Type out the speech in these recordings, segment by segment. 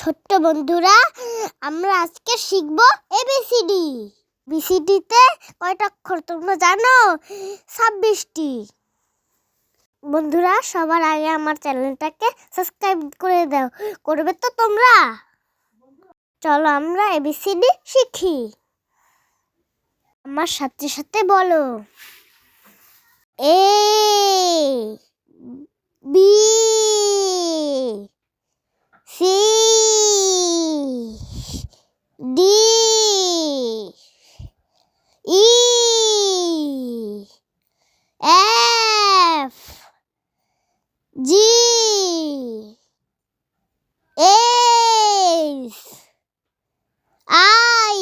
ছোট্ট বন্ধুরা, আমরা আজকে শিখব এবিসিডি। বিসিডিতে কয়টা অক্ষর তোমরা জানো? 26টি। বন্ধুরা, সবার আগে আমার চ্যানেলটাকে সাবস্ক্রাইব করে দাও। করবে তো তোমরা? চলো আমরা এবিসিডি শিখি। আমার সাথে সাথে বলো। A B C D E F G H I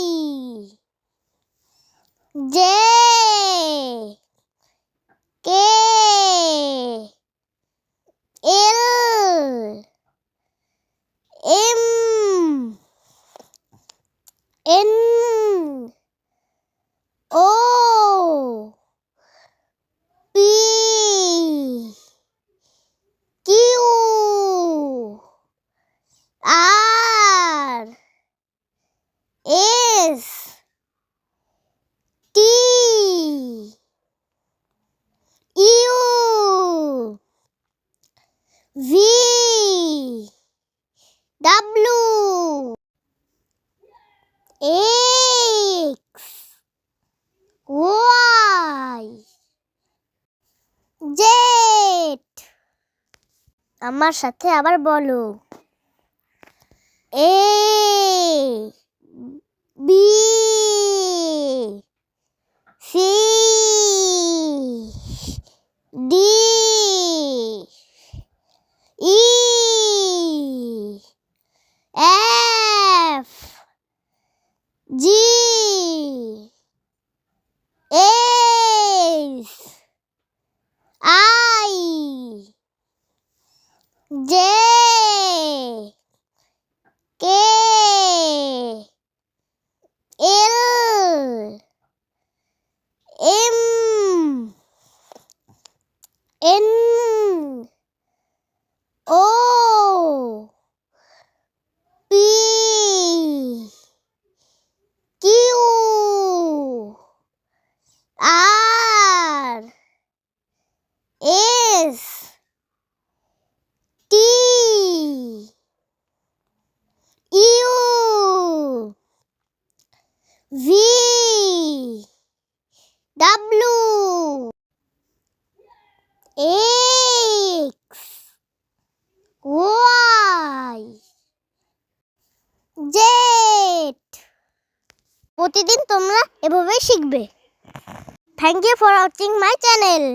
J K L M N O P Q R S T U V W X Y Z. আমার সাথে আবার বলো। A B C D E F G H I J K L M N O P Q R S T U V W X Y Z. প্রতিদিন তোমরা এভাবেই শিখবে। Thank you for watching my channel.